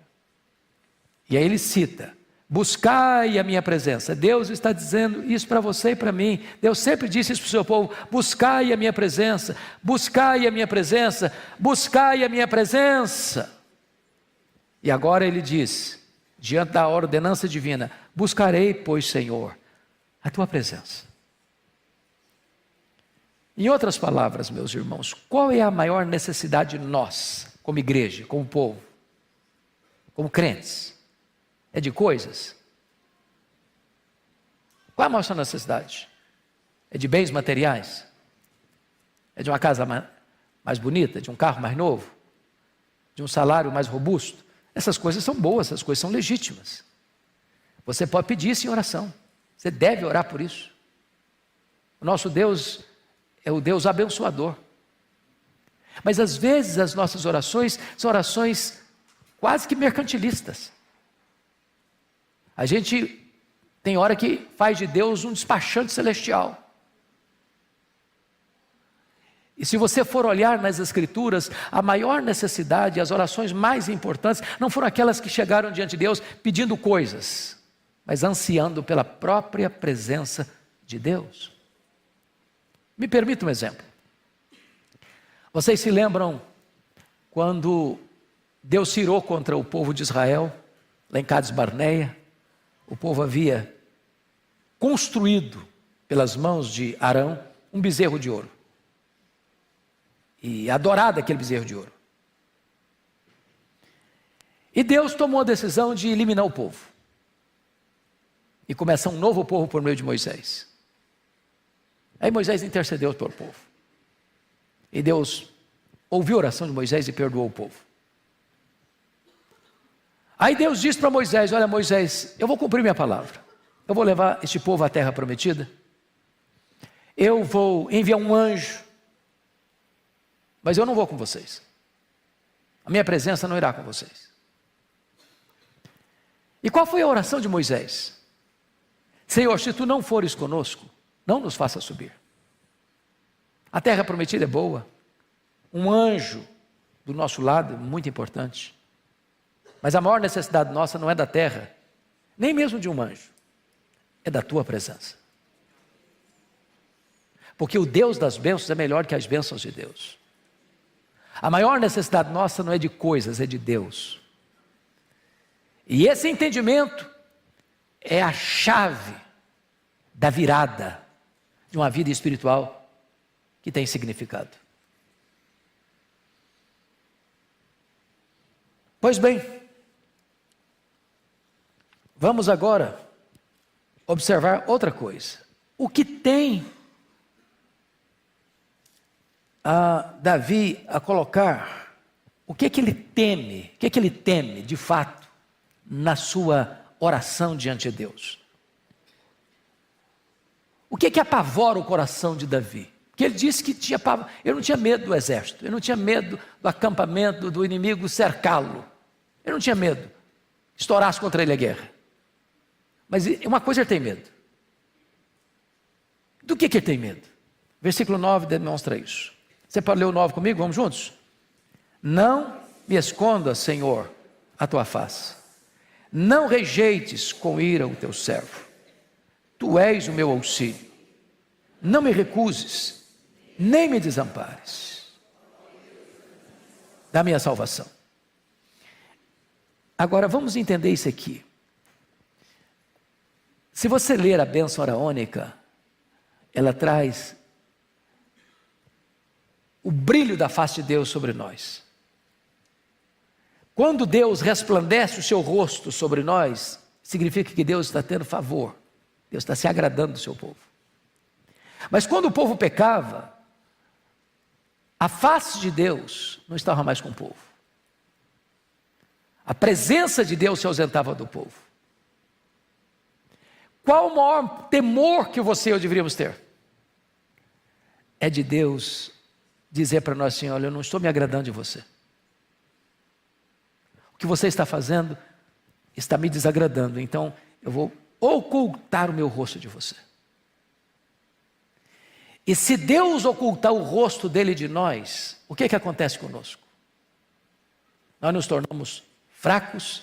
e aí ele cita: buscai a minha presença. Deus está dizendo isso para você e para mim. Deus sempre disse isso para o seu povo: buscai a minha presença, buscai a minha presença, buscai a minha presença. E agora ele diz, diante da ordenança divina: buscarei, pois, Senhor, a tua presença. Em outras palavras, meus irmãos, qual é a maior necessidade de nós, como igreja, como povo, como crentes? É de coisas? Qual é a maior necessidade? É de bens materiais? É de uma casa mais bonita? De um carro mais novo? De um salário mais robusto? Essas coisas são boas, essas coisas são legítimas. Você pode pedir isso em oração. Você deve orar por isso. O nosso Deus é o Deus abençoador. Mas às vezes as nossas orações são orações quase que mercantilistas. A gente tem hora que faz de Deus um despachante celestial. E se você for olhar nas Escrituras, a maior necessidade, as orações mais importantes, não foram aquelas que chegaram diante de Deus pedindo coisas, mas ansiando pela própria presença de Deus. Me permita um exemplo. Vocês se lembram quando Deus se irou contra o povo de Israel, lá em Cades Barneia? O povo havia construído, pelas mãos de Arão, um bezerro de ouro. E adorado aquele bezerro de ouro. E Deus tomou a decisão de eliminar o povo. E começar um novo povo por meio de Moisés. Aí Moisés intercedeu pelo povo. E Deus ouviu a oração de Moisés e perdoou o povo. Aí Deus disse para Moisés: olha Moisés, eu vou cumprir minha palavra. Eu vou levar este povo à terra prometida. Eu vou enviar um anjo. Mas eu não vou com vocês. A minha presença não irá com vocês. E qual foi a oração de Moisés? Senhor, se tu não fores conosco, não nos faça subir. A terra prometida é boa. Um anjo do nosso lado é muito importante. Mas a maior necessidade nossa não é da terra, nem mesmo de um anjo. É da tua presença. Porque o Deus das bênçãos é melhor que as bênçãos de Deus. A maior necessidade nossa não é de coisas, é de Deus. E esse entendimento é a chave da virada de uma vida espiritual que tem significado. Pois bem, vamos agora observar outra coisa. O que tem a Davi a colocar, o que é que ele teme, de fato, na sua oração diante de Deus? O que é que apavora o coração de Davi? Porque ele disse que ele não tinha medo do exército, ele não tinha medo do acampamento do inimigo cercá-lo, ele não tinha medo que estourasse contra ele a guerra. Mas uma coisa ele tem medo. Do que ele tem medo? Versículo 9 demonstra isso. Você pode ler o 9 comigo? Vamos juntos? Não me esconda, Senhor, a tua face. Não rejeites com ira o teu servo. Tu és o meu auxílio. Não me recuses, nem me desampares da minha salvação. Agora vamos entender isso aqui. Se você ler a bênção araônica, ela traz o brilho da face de Deus sobre nós. Quando Deus resplandece o seu rosto sobre nós, significa que Deus está tendo favor, Deus está se agradando do seu povo. Mas quando o povo pecava, a face de Deus não estava mais com o povo. A presença de Deus se ausentava do povo. Qual o maior temor que você e eu deveríamos ter? É de Deus dizer para nós assim: olha, eu não estou me agradando de você. O que você está fazendo está me desagradando, então eu vou ocultar o meu rosto de você. E se Deus ocultar o rosto dele de nós, o que acontece conosco? Nós nos tornamos fracos,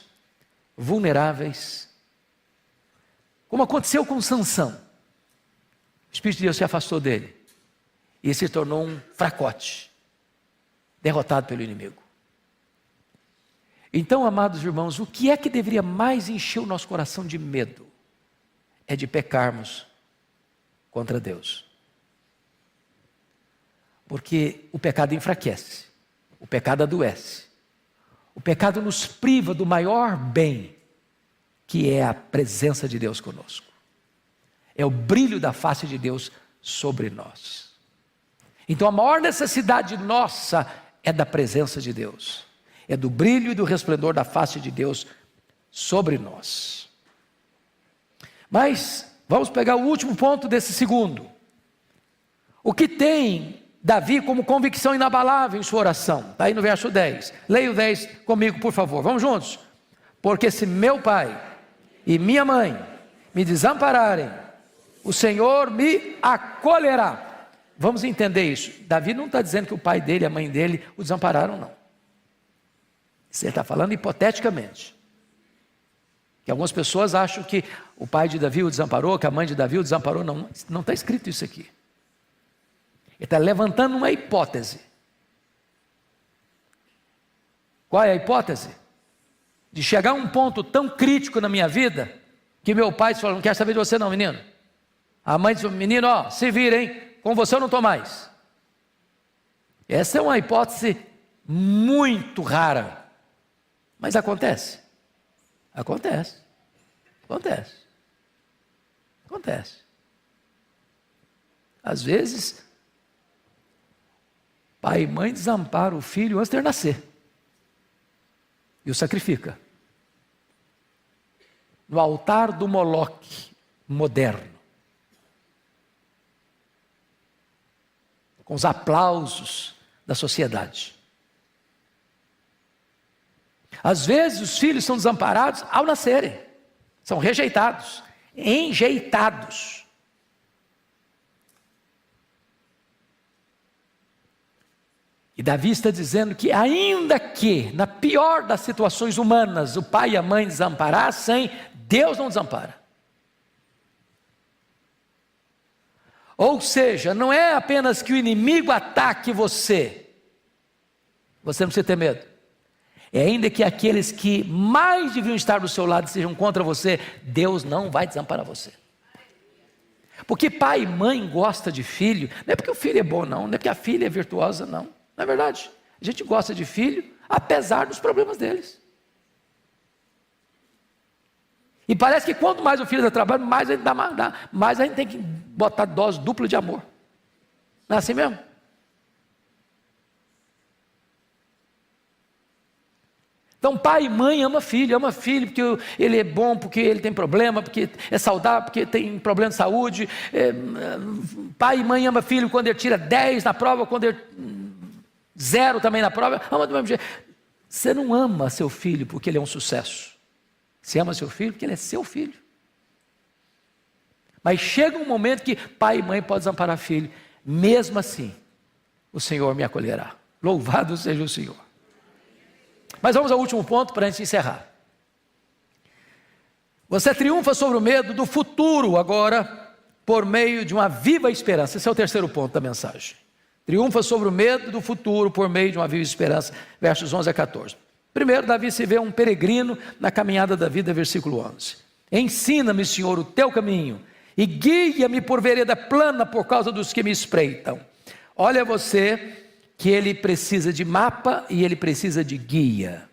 vulneráveis, como aconteceu com Sansão. O Espírito de Deus se afastou dele e se tornou um fracote, derrotado pelo inimigo. Então, amados irmãos, o que é que deveria mais encher o nosso coração de medo? É de pecarmos contra Deus. Porque o pecado enfraquece, o pecado adoece, o pecado nos priva do maior bem, que é a presença de Deus conosco. É o brilho da face de Deus sobre nós. Então a maior necessidade nossa é da presença de Deus, é do brilho e do resplendor da face de Deus sobre nós. Mas vamos pegar o último ponto desse segundo. O que tem Davi como convicção inabalável em sua oração? Está aí no verso 10. Leia o 10 comigo, por favor. Vamos juntos. Porque se meu pai e minha mãe me desampararem, o Senhor me acolherá vamos entender isso. Davi não está dizendo que o pai dele e a mãe dele o desampararam, não. Você está falando hipoteticamente. Que algumas pessoas acham que o pai de Davi o desamparou, que a mãe de Davi o desamparou. Não, não está escrito isso aqui. Ele está levantando uma hipótese. Qual é a hipótese? De chegar a um ponto tão crítico na minha vida, que meu pai falou, não quero saber de você não, menino. A mãe disse, menino, ó, se vira, hein? Com você eu não estou mais. Essa é uma hipótese muito rara. Mas acontece. Acontece. Às vezes, pai e mãe desamparam o filho antes de ele nascer. E o sacrifica. No altar do Moloque moderno. Com os aplausos da sociedade. Às vezes os filhos são desamparados ao nascerem. São rejeitados, enjeitados. E Davi está dizendo que ainda que, na pior das situações humanas, o pai e a mãe desamparassem, Deus não desampara. Ou seja, não é apenas que o inimigo ataque você não precisa ter medo. É ainda que aqueles que mais deviam estar do seu lado sejam contra você, Deus não vai desamparar você. Porque pai e mãe gostam de filho, não é porque o filho é bom não é porque a filha é virtuosa não é verdade. A gente gosta de filho, apesar dos problemas deles. E parece que quanto mais o filho dá trabalho, mais a gente mais a gente tem que botar dose dupla de amor. Não é assim mesmo? Então pai e mãe ama filho porque ele é bom, porque ele tem problema, porque é saudável, porque tem problema de saúde. Pai e mãe ama filho quando ele tira 10 na prova, quando ele 0 também na prova, ama do mesmo jeito. Você não ama seu filho porque ele é um sucesso. Você ama seu filho porque ele é seu filho. Mas chega um momento que pai e mãe podem desamparar filho. Mesmo assim, o Senhor me acolherá. Louvado seja o Senhor. Mas vamos ao último ponto para a gente encerrar. Você triunfa sobre o medo do futuro agora, por meio de uma viva esperança. Esse é o terceiro ponto da mensagem. Triunfa sobre o medo do futuro por meio de uma viva esperança. Versos 11 a 14. Primeiro, Davi se vê um peregrino na caminhada da vida, versículo 11. Ensina-me, Senhor, o teu caminho, e guia-me por vereda plana por causa dos que me espreitam. Olha você que ele precisa de mapa e ele precisa de guia.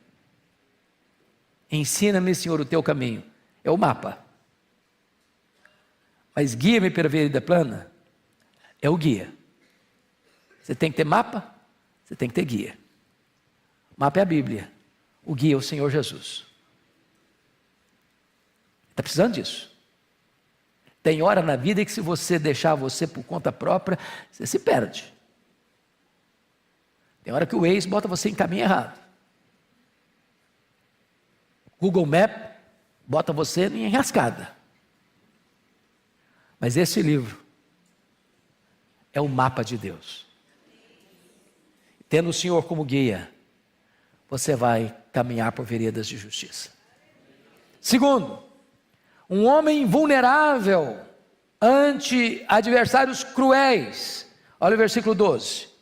Ensina-me, Senhor, o teu caminho. É o mapa. Mas guia-me pela vereda plana é o guia. Você tem que ter mapa, você tem que ter guia. O mapa é a Bíblia. O guia é o Senhor Jesus. Está precisando disso. Tem hora na vida que se você deixar você por conta própria, você se perde. Tem hora que o Waze bota você em caminho errado. Google Maps bota você em enrascada. Mas esse livro é o mapa de Deus. Tendo o Senhor como guia, você vai caminhar por veredas de justiça. Segundo, um homem vulnerável ante adversários cruéis. Olha o versículo 12.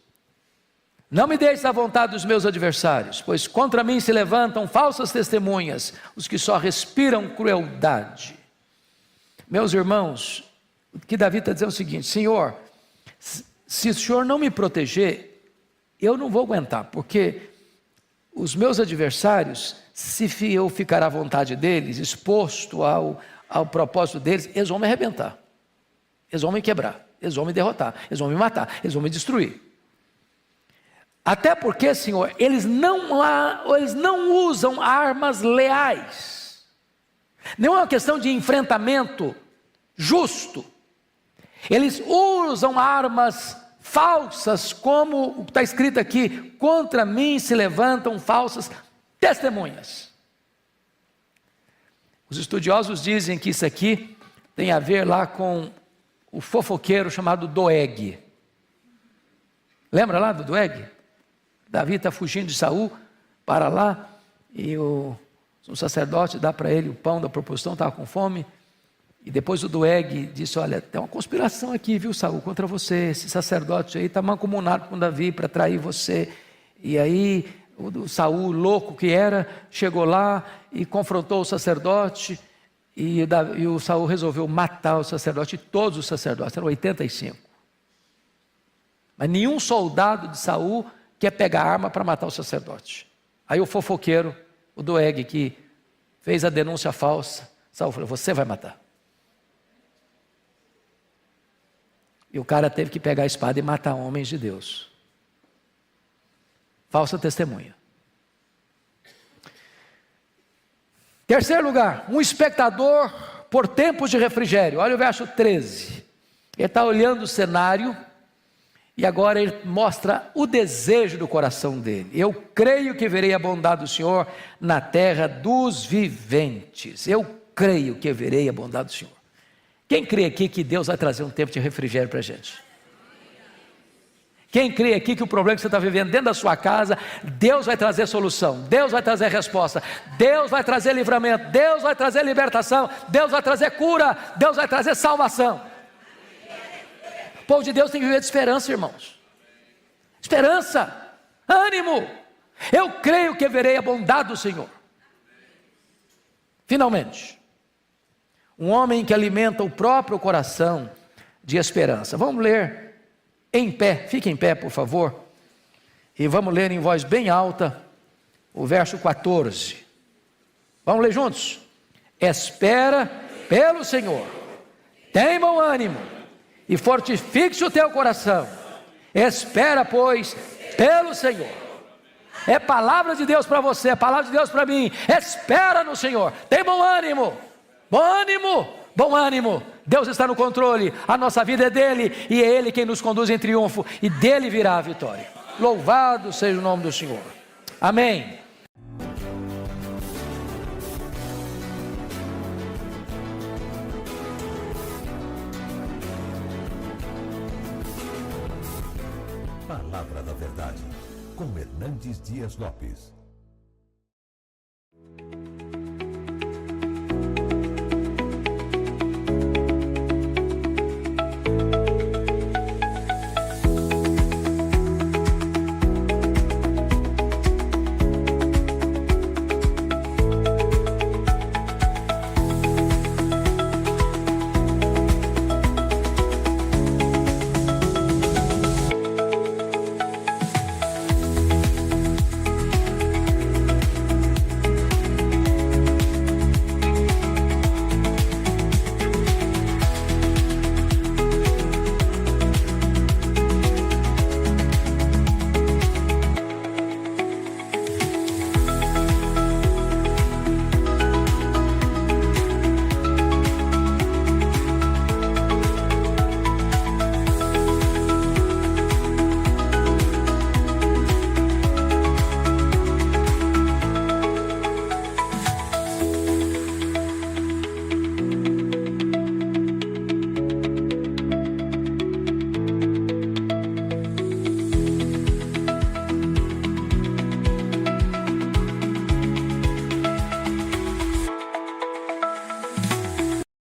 Não me deixes à vontade dos meus adversários, pois contra mim se levantam falsas testemunhas, os que só respiram crueldade. Meus irmãos, o que Davi está dizendo é o seguinte: Senhor, se o Senhor não me proteger, eu não vou aguentar, porque os meus adversários, se eu ficar à vontade deles, exposto ao propósito deles, eles vão me arrebentar, eles vão me quebrar, eles vão me derrotar, eles vão me matar, eles vão me destruir. Até porque, Senhor, eles não usam armas leais. Não é uma questão de enfrentamento justo. Eles usam armas falsas, como está escrito aqui: contra mim se levantam falsas testemunhas. Os estudiosos dizem que isso aqui tem a ver lá com o fofoqueiro chamado Doeg. Lembra lá do Doeg? Davi está fugindo de Saul, para lá, e o sacerdote dá para ele o pão da proposição, estava com fome. E depois o Doeg disse: olha, tem uma conspiração aqui, viu, Saul, contra você. Esse sacerdote aí está mancomunado com Davi para trair você. E aí o Saul, louco que era, chegou lá e confrontou o sacerdote. E o Saul resolveu matar o sacerdote, e todos os sacerdotes, eram 85. Mas nenhum soldado de Saul quer pegar arma para matar o sacerdote. Aí o fofoqueiro, o Doeg, que fez a denúncia falsa, Saul falou: você vai matar. E o cara teve que pegar a espada e matar homens de Deus. Falsa testemunha. Terceiro lugar, um espectador por tempos de refrigério. Olha o verso 13. Ele está olhando o cenário e agora ele mostra o desejo do coração dele. Eu creio que verei a bondade do Senhor na terra dos viventes. Eu creio que verei a bondade do Senhor. Quem crê aqui que Deus vai trazer um tempo de refrigério para a gente? Quem crê aqui que o problema que você está vivendo dentro da sua casa, Deus vai trazer solução, Deus vai trazer resposta, Deus vai trazer livramento, Deus vai trazer libertação, Deus vai trazer cura, Deus vai trazer salvação. O povo de Deus tem que viver de esperança, irmãos. Esperança, ânimo. Eu creio que verei a bondade do Senhor. Finalmente, um homem que alimenta o próprio coração de esperança. Vamos ler em pé, fique em pé, por favor, e vamos ler em voz bem alta o verso 14. Vamos ler juntos? Espera pelo Senhor, tem bom ânimo e fortifique-se o teu coração. Espera, pois, pelo Senhor. É palavra de Deus para você, é palavra de Deus para mim. Espera no Senhor, tem bom ânimo. Bom ânimo, bom ânimo. Deus está no controle, a nossa vida é dele, e é ele quem nos conduz em triunfo, e dele virá a vitória. Louvado seja o nome do Senhor. Amém. Palavra da Verdade, com Hernandes Dias Lopes.